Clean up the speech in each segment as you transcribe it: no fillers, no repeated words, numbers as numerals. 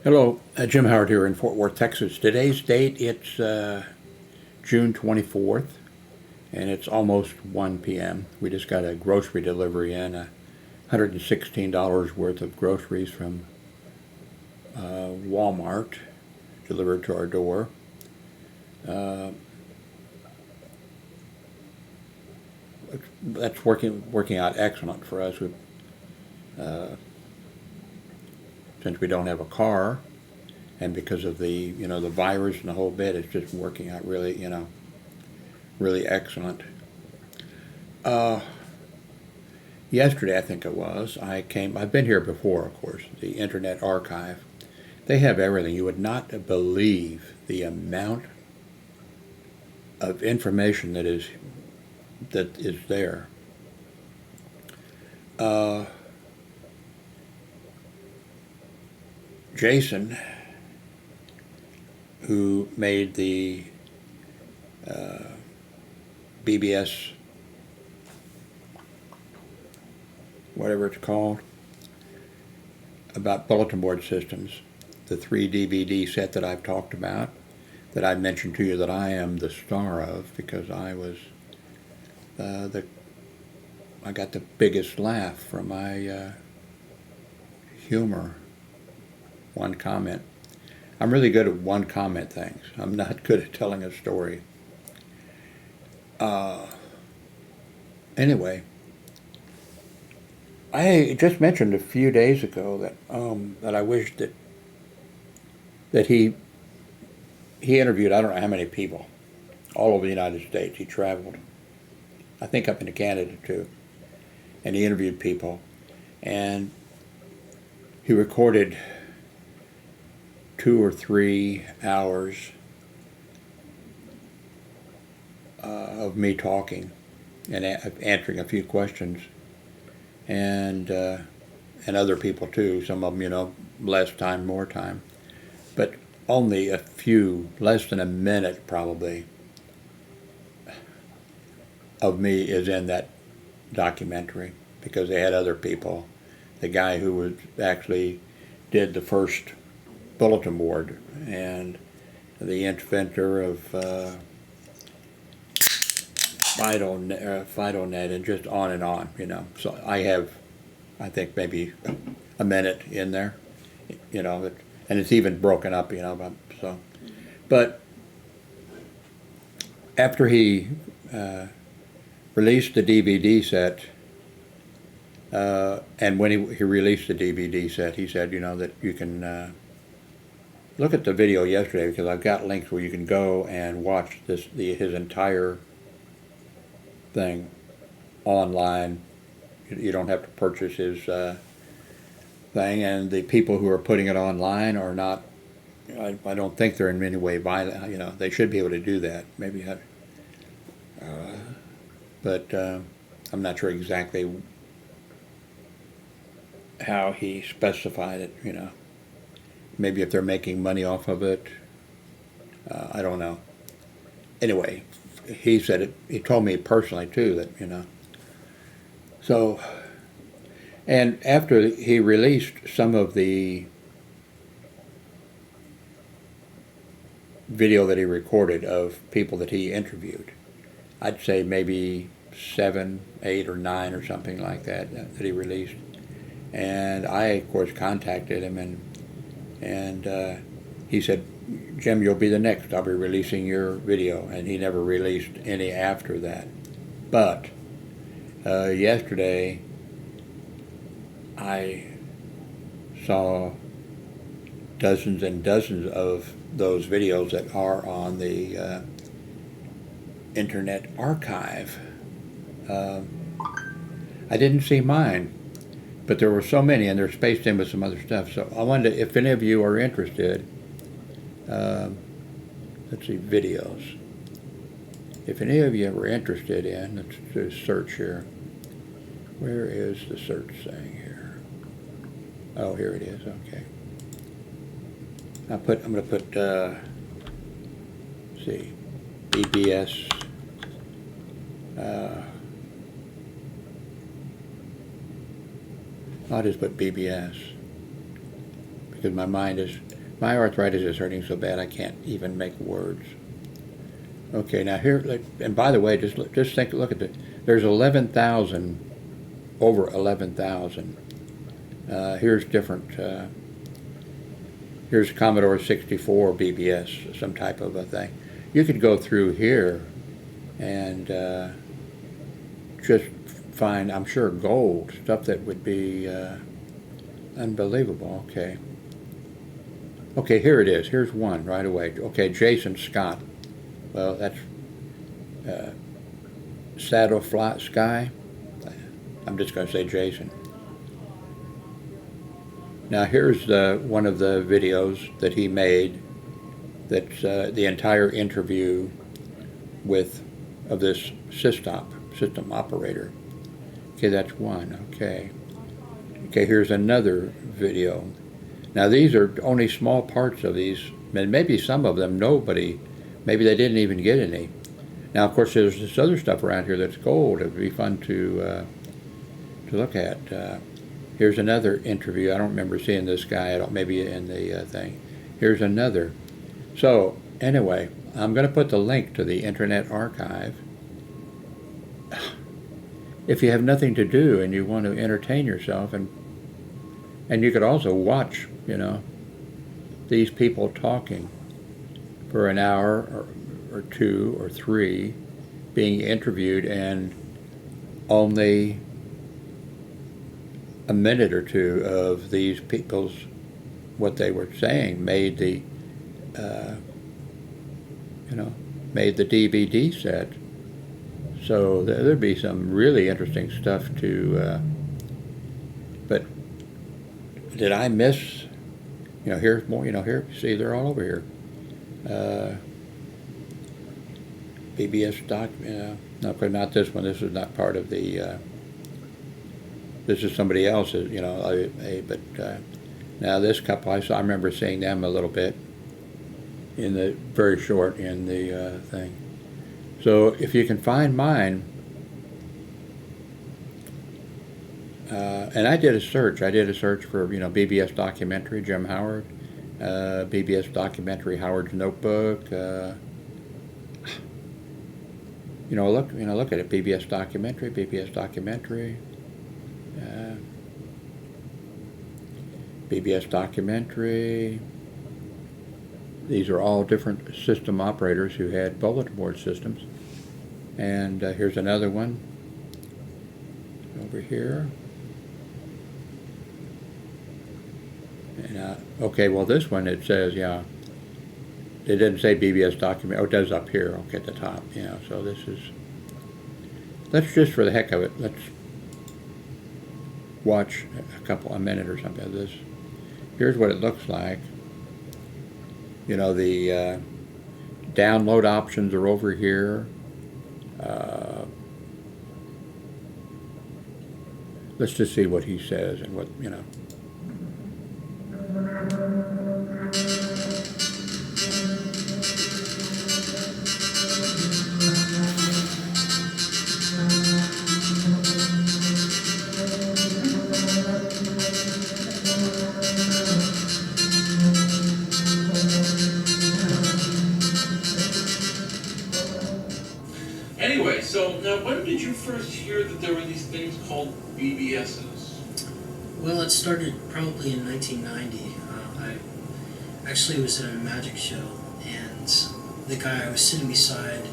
Hello, Jim Howard here in Fort Worth, Texas. Today's date, it's June 24th, and it's almost 1 p.m. We just got a grocery delivery in, $116 worth of groceries from Walmart delivered to our door. Uh, that's working out excellent for us. Uh, since we don't have a car, and because of the virus and the whole bit, it's just working out really excellent. Uh, Yesterday, I think it was, I've been here before, of course, the Internet Archive. They have everything. You would not believe the amount of information that is there. Uh, Jason, who made the uh, BBS, whatever it's called, about bulletin board systems, the 3 DVD set that I've talked about, that I mentioned to you that I am the star of because the I got the biggest laugh from my humor. One comment. I'm really good at one comment things. I'm not good at telling a story. Uh, anyway, I just mentioned a few days ago that I wish that he interviewed, I don't know how many people all over the United States. He traveled, I think, up into Canada too, and he interviewed people, and he recorded 2 or 3 hours of me talking and answering a few questions, and other people too. Some of them, less time, more time, but only a few, less than a minute probably, of me is in that documentary because they had other people. The guy who was actually did the first bulletin board, and the inventor of FidoNet, and just on and on. So I think maybe a minute in there, and it's even broken up, so. But after he released the DVD set, and when he released the DVD set, he said, that you can look at the video yesterday because I've got links where you can go and watch his entire thing online. You don't have to purchase his thing, and the people who are putting it online are not. I don't think they're in any way violent. They should be able to do that. Maybe, but I'm not sure exactly how he specified it. Maybe if they're making money off of it, I don't know. Anyway, he said it. He told me personally too that. So, and after he released some of the video that he recorded of people that he interviewed, I'd say maybe 7, 8, or 9 or something like that he released. And I, of course, contacted him, and he said, "Jim, you'll be the next. I'll be releasing your video." And he never released any after that. But yesterday, I saw dozens and dozens of those videos that are on the Internet Archive. I didn't see mine, but there were so many, and they're spaced in with some other stuff. So I wondered if any of you are interested. Let's see, videos. If any of you are interested in, let's do a search here. Where is the search thing here? Oh, here it is. Okay. I'm going to put. Let's see, BBS. I'll just put BBS because my arthritis is hurting so bad I can't even make words. Okay, now here, and by the way, just look at there's 11,000, over 11,000. Here's different, here's Commodore 64 BBS, some type of a thing. You could go through here and just find, I'm sure, gold, stuff that would be unbelievable. Okay, here it is. Here's one right away. Okay, Jason Scott. Well, that's Saddle Flat Sky. I'm just going to say Jason. Now here's one of the videos that he made. That's the entire interview of this system operator. Okay, that's one. Okay, here's another video. Now these are only small parts of these, and maybe some of them maybe they didn't even get any. Now, of course, there's this other stuff around here that's gold. It would be fun to look at. Here's another interview. I don't remember seeing this guy. Maybe in the thing. Here's another. So anyway, I'm going to put the link to the Internet Archive. If you have nothing to do and you want to entertain yourself, and you could also watch, these people talking for an hour or two or three, being interviewed, and only a minute or two of these people's, what they were saying made the DVD set. So there'd be some really interesting stuff to, but did I miss, here's more, here, see, they're all over here. BBS doc, no, but not this one. This is not part of the, this is somebody else's, but now this couple, I remember seeing them a little bit very short in the thing. So if you can find mine, and I did a search for, BBS documentary, Jim Howard, BBS documentary, Howard's Notebook, look at it, BBS documentary, BBS documentary, BBS documentary. These are all different system operators who had bulletin board systems. And here's another one over here. And, okay, well, this one, it says, it didn't say BBS document. Oh, it does up here, okay, at the top. So this is, let's just for the heck of it, let's watch a minute or something of this. Here's what it looks like. The download options are over here. Let's just see what he says and what, Anyway, so now when did you first hear that there were these things called BBSs? Well, it started probably in 1990. I actually was at a magic show, and the guy I was sitting beside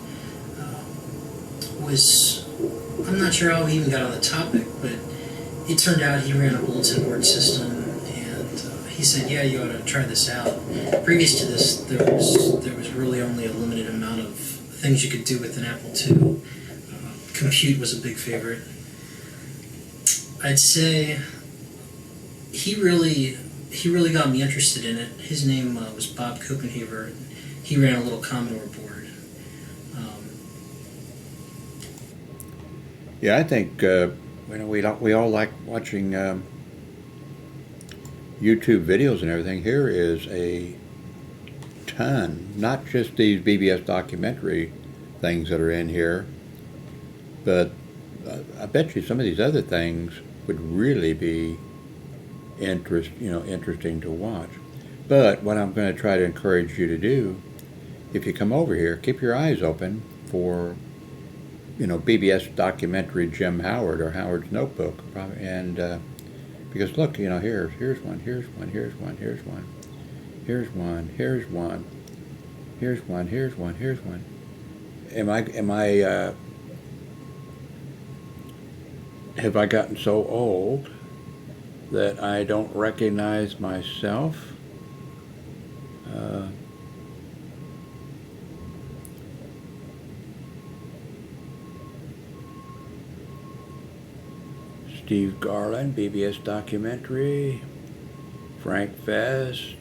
I'm not sure how he even got on the topic, but it turned out he ran a bulletin board system, and he said, yeah, you ought to try this out. Previous to this, there was really only a limited amount of things you could do with an Apple II. Compute was a big favorite. I'd say he really got me interested in it. His name was Bob Copenhaver. He ran a little Commodore board. Yeah, I think we all like watching YouTube videos and everything. Here is a ton, not just these BBS documentary things that are in here, but I bet you some of these other things would really be interesting to watch. But what I'm going to try to encourage you to do, if you come over here, keep your eyes open for, BBS documentary Jim Howard or Howard's Notebook, and because look, here's one, here's one, here's one, here's one, here's one, here's one, here's one, here's one, here's one. Have I gotten so old that I don't recognize myself? Steve Garland, BBS documentary, Frank Fest,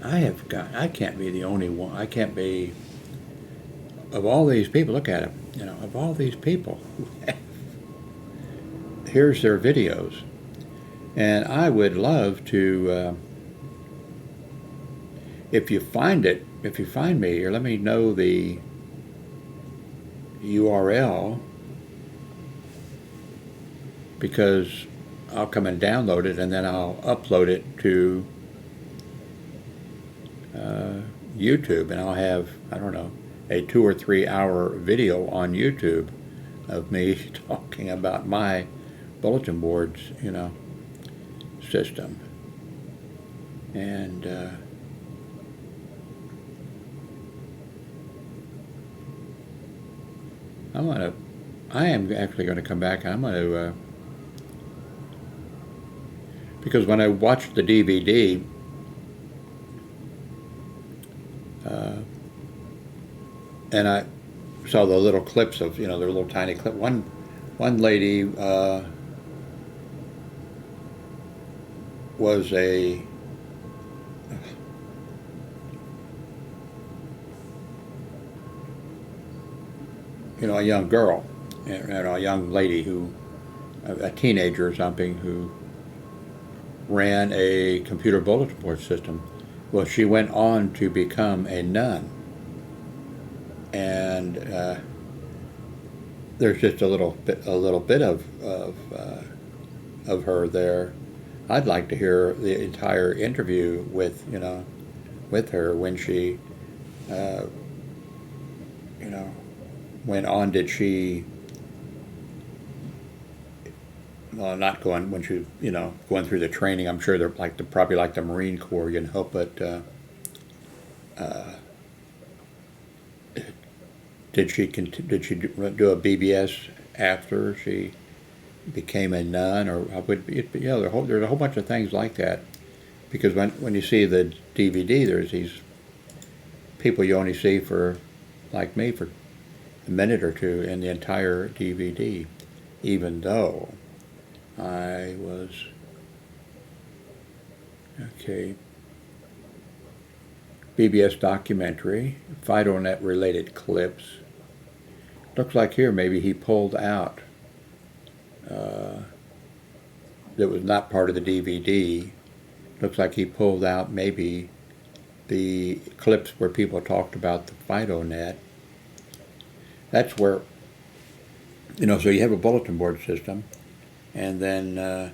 I can't be the only one. I can't be, of all these people, look at them, of all these people, here's their videos. And I would love to, if you find me, or let me know the URL, because I'll come and download it and then I'll upload it to YouTube, and I'll have, I don't know, a 2 or 3 hour video on YouTube of me talking about my bulletin boards, system. And I am actually going to come back, and I'm going to, because when I watched the DVD, and I saw the little clips of, their little tiny clip. One lady was a young girl, a young lady a teenager or something, who ran a computer bulletin board system. Well, she went on to become a nun, and there's just a little bit of her there. I'd like to hear the entire interview with her when she went on. Did she? Well, not going when she going through the training. I'm sure they're probably like the Marine Corps, but did she do a BBS after she became a nun, or there's a whole bunch of things like that, because when you see the DVD, there's these people you only see for, like me, for a minute or two in the entire DVD, even though I was BBS documentary, FidoNet related clips. Looks like here maybe he pulled out that was not part of the DVD. Looks like he pulled out maybe the clips where people talked about the FidoNet. That's where, so you have a bulletin board system, and then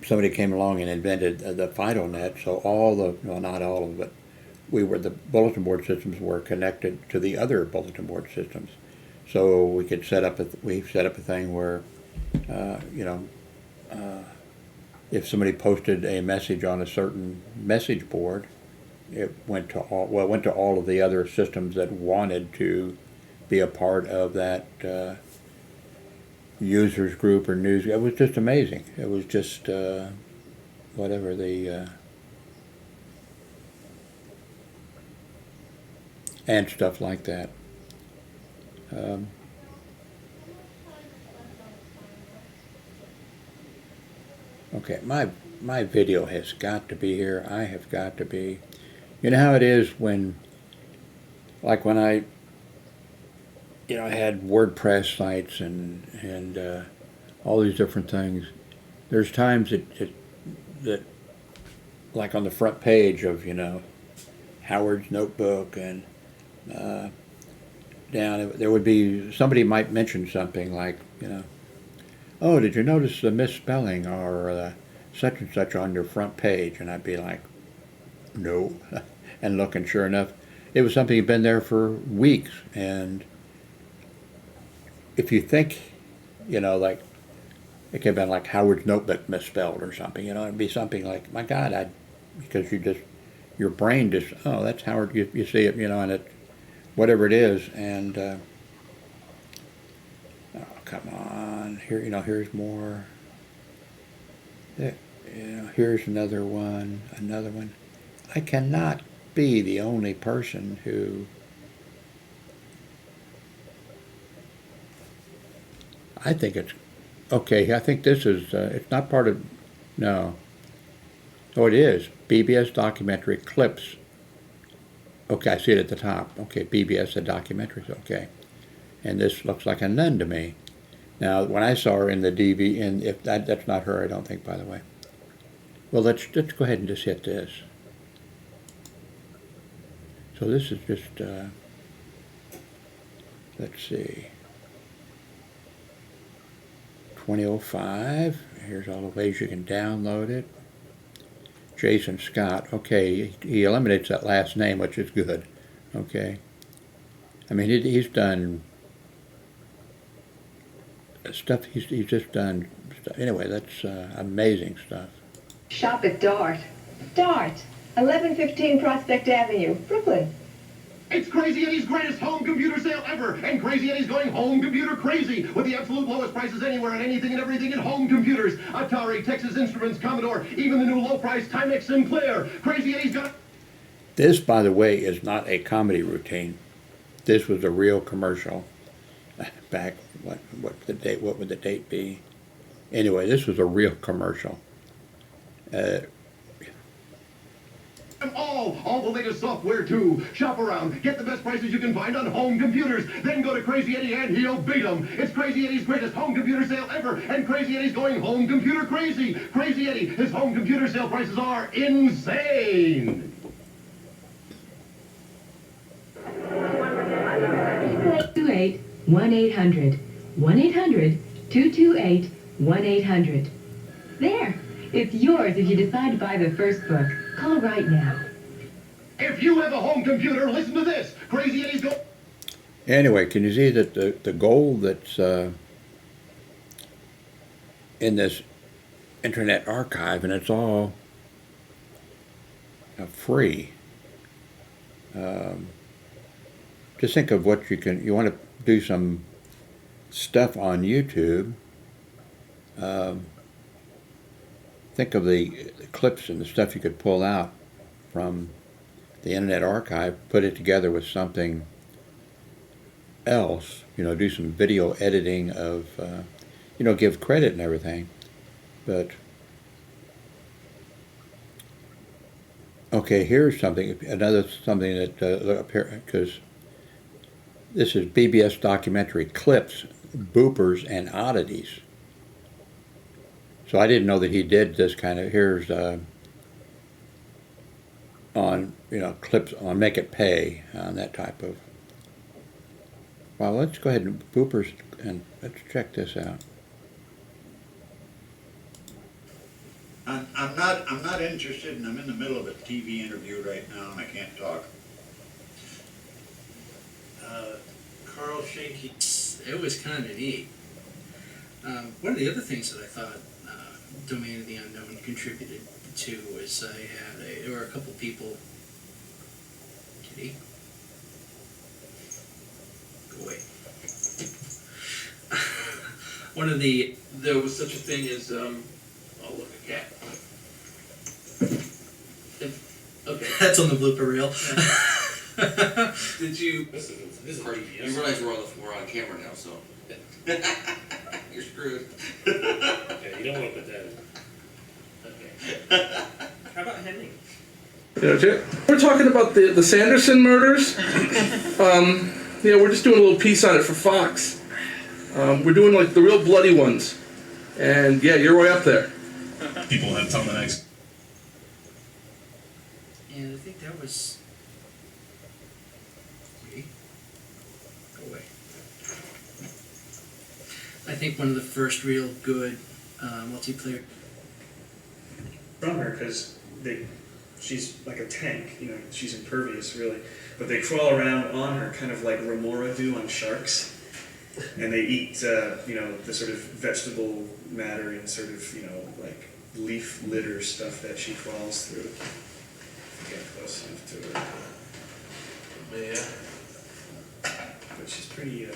somebody came along and invented the FidoNet, so not all of it, the bulletin board systems were connected to the other bulletin board systems. So we could set up a thing where, if somebody posted a message on a certain message board, it went to all of the other systems that wanted to be a part of that users group or news. It was just amazing. It was just whatever the and stuff like that. Okay, my video has got to be here. I have got to be. You know how it is when I I had WordPress sites and all these different things. There's times that like on the front page of Howard's Notebook and down, there would be, somebody might mention something like, oh, did you notice the misspelling or such and such on your front page? And I'd be like, no. And look, and sure enough, it was something that had been there for weeks. And if you think, like, it could have been like Howard's notebook misspelled or something, it'd be something like, my God, because your brain just, oh, that's Howard, you see it, and it, whatever it is, and, oh, come on, here, here's more, here's another one. I cannot be the only person who, I think it's, okay, I think this is, it's not part of, no. Oh, it is. BBS documentary clips. Okay, I see it at the top. Okay, BBS, the documentaries, okay. And this looks like a nun to me. Now, when I saw her in the DV, and if that's not her, I don't think, by the way. Well, let's go ahead and just hit this. So this is just, let's see. 2005. Here's all the ways you can download it. Jason Scott. Okay, he eliminates that last name, which is good. Okay. I mean, he's done stuff. He's just done stuff. Anyway, that's amazing stuff. Shop at Dart. Dart, 1115 Prospect Avenue, Brooklyn. It's Crazy Eddie's greatest home computer sale ever, and Crazy Eddie's going home computer crazy with the absolute lowest prices anywhere on anything and everything in home computers. Atari, Texas Instruments, Commodore, even the new low-price Timex Sinclair. Crazy Eddie's got... This, by the way, is not a comedy routine. This was a real commercial. Back, what would the date be? Anyway, this was a real commercial. All the latest software too. Shop around, get the best prices you can find on home computers, then go to Crazy Eddie and he'll beat them. It's Crazy Eddie's greatest home computer sale ever, and Crazy Eddie's going home computer crazy. Crazy Eddie, his home computer sale prices are insane. 1-800 1-800-228 1-800. There, it's yours if you decide to buy the first book. Call right now. If you have a home computer, listen to this. Crazy Eddie's go... Anyway, can you see that the gold that's in this Internet Archive, and it's all free. Just think of what you want to do some stuff on YouTube. Think of the clips and the stuff you could pull out from the Internet Archive, put it together with something else, do some video editing of, give credit and everything. But, okay, here's something that, up here, because this is BBS documentary clips, bloopers, and oddities. So I didn't know that he did this kind of, here's on, clips on Make It Pay, on that type of. Well, let's go ahead and bloopers, and let's check this out. I'm not interested, and I'm in the middle of a TV interview right now, and I can't talk. Carl Schenke. It was kind of neat. One of the other things that I thought Domain of the Unknown contributed to was there were a couple people. Kitty, go away. There was such a thing as, oh look, a cat. Okay. That's on the blooper reel. Did you? This is you realize we're on camera now, so you're screwed. Yeah, you don't want to put that in. Okay. How about Henning? We're talking about the Sanderson murders. We're just doing a little piece on it for Fox. We're doing like the real bloody ones. And yeah, you're way up there. People have tell the next. And I think that was. Go I think one of the first real good multiplayer. From her because she's like a tank, you know, she's impervious really, but they crawl around on her kind of like remora do on sharks, and they eat you know, the sort of vegetable matter and sort of, you know, like leaf litter stuff that she crawls through. Get close enough to her. Yeah. But she's pretty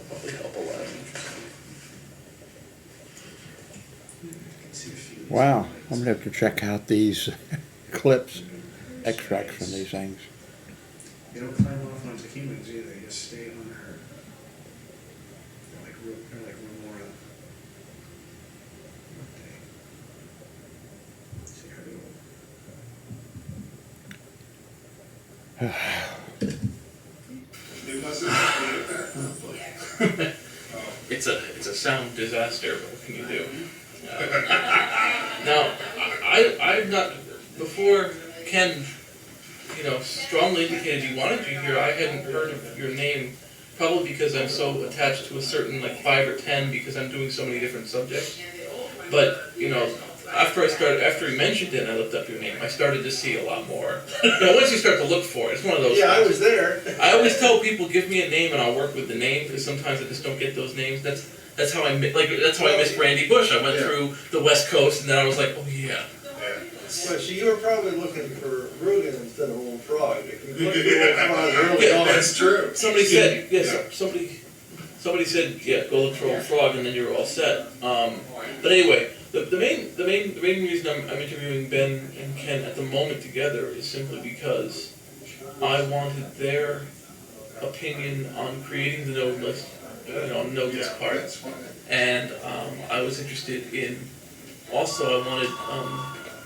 Probably help a lot. Wow, I'm gonna have to check out these clips, extracts from these things. They don't climb off onto humans either, they just stay on her. They're like remora. See her It's a sound disaster. What can you do? Now, I've not before Ken, you know, strongly indicated he wanted you here. I hadn't heard of your name, probably because I'm so attached to a certain like 5 or 10 because I'm doing so many different subjects. But you know, after he mentioned it, and I looked up your name. I started to see a lot more. You know, once you start to look for it, it's one of those. Yeah, things. I was there. I always tell people, give me a name and I'll work with the name because sometimes I just don't get those names. That's how I missed Randy Bush. I went through the West Coast and then I was like, oh yeah. Well, so you were probably looking for Rugen instead of Old Frog. If you look at Old Frog early on. That's true. Somebody said, somebody said, yeah, go look for Old Frog and then you're all set. But anyway, the main reason I'm interviewing Ben and Ken at the moment together is simply because I wanted their opinion on creating the node list, you know, node list part, and I was interested in. Also, I wanted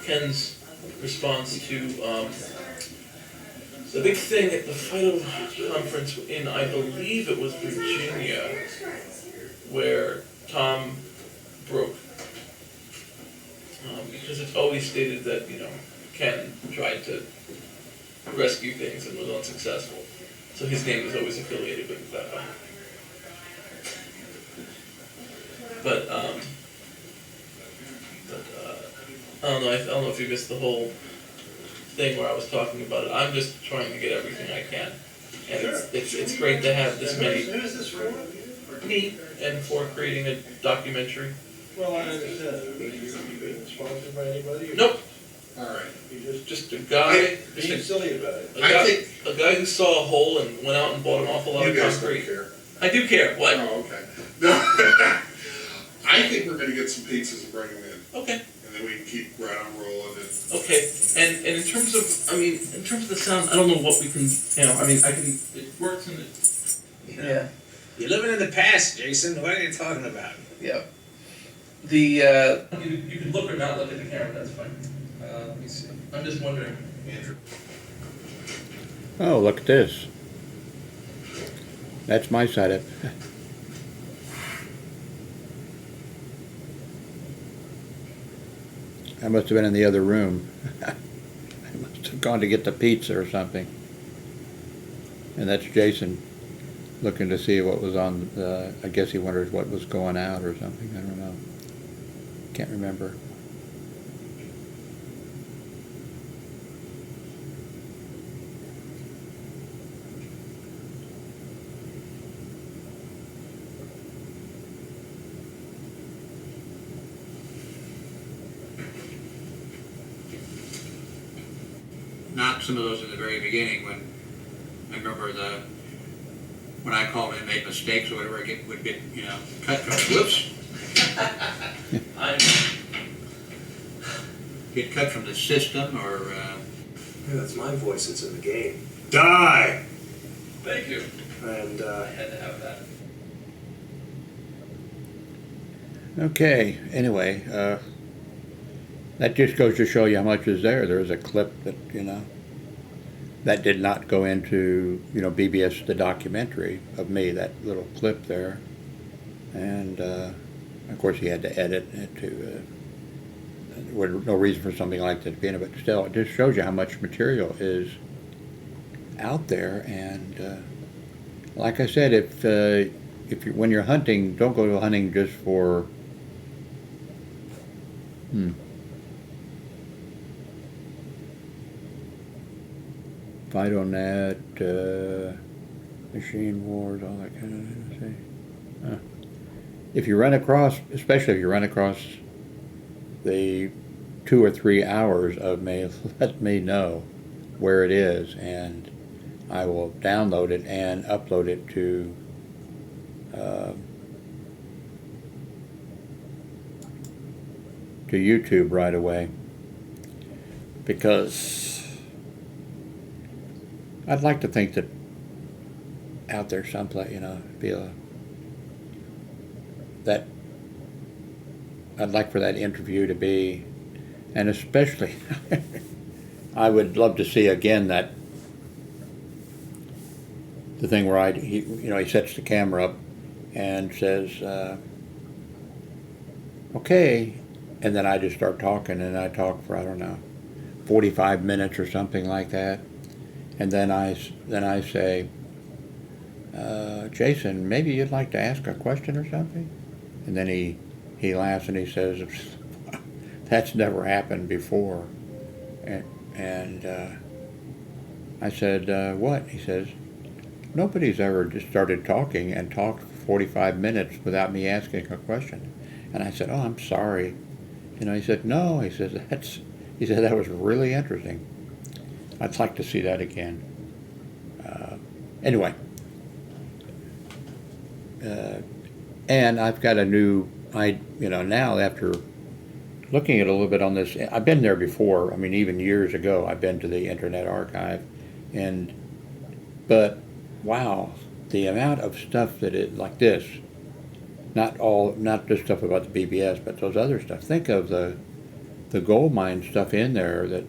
Ken's response to the big thing at the FIDO conference in, I believe it was Virginia, where Tom broke. Because it's always stated that, you know, Ken tried to rescue things and was unsuccessful. So his name is always affiliated with that. But I don't know. I don't know if you missed the whole thing where I was talking about it. I'm just trying to get everything I can, and it's great to have this many. Who's this for? Me and for creating a documentary. Well, I understand. Are you being sponsored by anybody? Nope. All right. You Just a guy. being silly about it. A guy who saw a hole and went out and bought an awful lot of concrete. Care. I do care. What? Oh, okay. No, I think we're gonna get some pizzas and bring them in. Okay. And then we can keep right on rolling and. Okay. And in terms of, in terms of the sound, I don't know what we can, I can, it works in the. Yeah. You're living in the past, Jason. What are you talking about? Yeah. You can look or not look at the camera, that's fine. Let me see. I'm just wondering. Andrew. Oh, look at this. That's my setup. I must have been in the other room. I must have gone to get the pizza or something. And that's Jason looking to see what was on, I guess he wondered what was going out or something. I don't know. Can't remember. Not some of those in the very beginning when I remember when I called and made mistakes or whatever, would get, you know, cut from whoops. Get cut from the system or Yeah, that's my voice that's in the game. die. Thank you. And I had to have that. Okay, anyway, that just goes to show you how much is there. There's a clip that, you know, that did not go into, you know, BBS, the documentary of me, that little clip there. And, of course, he had to edit it to, there was no reason for something like that to be in it, but still, it just shows you how much material is out there, and like I said, if you, when you're hunting, don't go hunting just for FidoNet, Machine Wars, all that kind of thing. If you run across, especially if you run across the 2 or 3 hours of me, let me know where it is, and I will download it and upload it to YouTube right away, because I'd like to think that out there someplace, that I'd like for that interview to be, and especially I would love to see again the thing where he sets the camera up and says, okay, and then I just start talking, and I talk for, I don't know, 45 minutes or something like that, and then I say, Jason, maybe you'd like to ask a question or something? And then he laughs and he says, that's never happened before. And I said, what? He says, nobody's ever just started talking and talked for 45 minutes without me asking a question. And I said, oh, I'm sorry. He said, no. He said, that was really interesting. I'd like to see that again. Anyway. And I've got a new, now after looking at a little bit on this, I've been there before. I mean, even years ago, I've been to the Internet Archive, but wow, the amount of stuff that like this, not just stuff about the BBS, but those other stuff. Think of the gold mine stuff in there that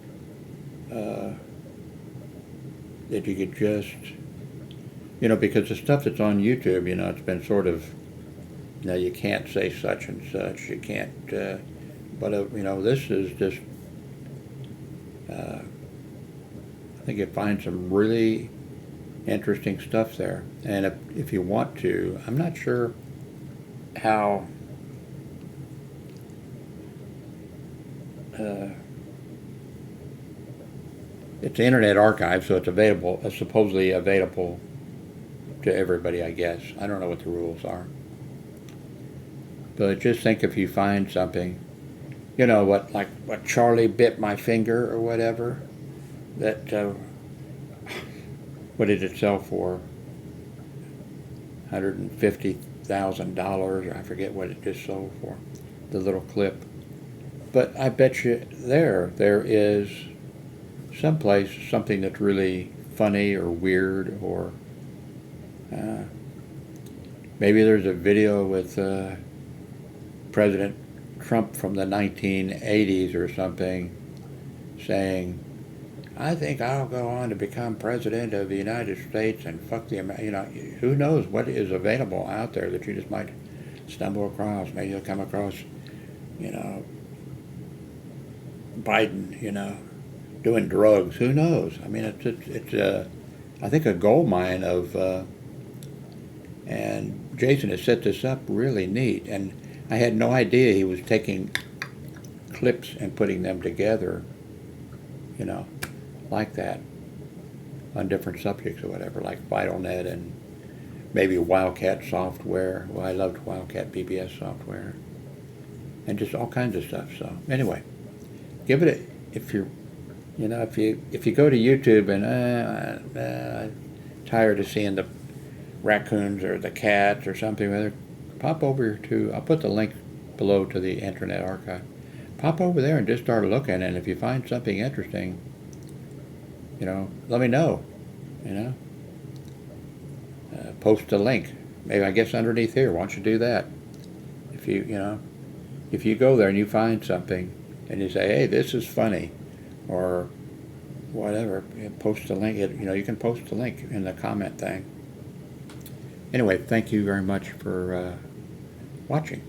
you could just, because the stuff that's on YouTube, it's been sort of, you can't say such and such, you can't, but this is just, I think you'll find some really interesting stuff there. And if you want to, I'm not sure how it's the Internet Archive, so it's supposedly available to everybody, I guess. I don't know what the rules are. But just think if you find something, what Charlie bit my finger or whatever, that, what did it sell for? $150,000, I forget what it just sold for, the little clip. But I bet you there is someplace something that's really funny or weird, or maybe there's a video with President Trump from the 1980s or something saying, I think I'll go on to become president of the United States and fuck the who knows what is available out there that you just might stumble across. Maybe you'll come across, Biden, doing drugs. Who knows? I mean, it's I think a gold mine of, and Jason has set this up really neat, and I had no idea he was taking clips and putting them together, like that, on different subjects or whatever, like VitalNet and maybe Wildcat software. Well, I loved Wildcat BBS software, and just all kinds of stuff. So anyway, give it if you go to YouTube and I'm tired of seeing the raccoons or the cats or something, pop over to, I'll put the link below to the Internet Archive. Pop over there and just start looking, and if you find something interesting, let me know, post a link. Maybe, I guess, underneath here. Why don't you do that? If you go there and you find something and you say, hey, this is funny, or whatever, post a link. You can post a link in the comment thing. Anyway, thank you very much for watching.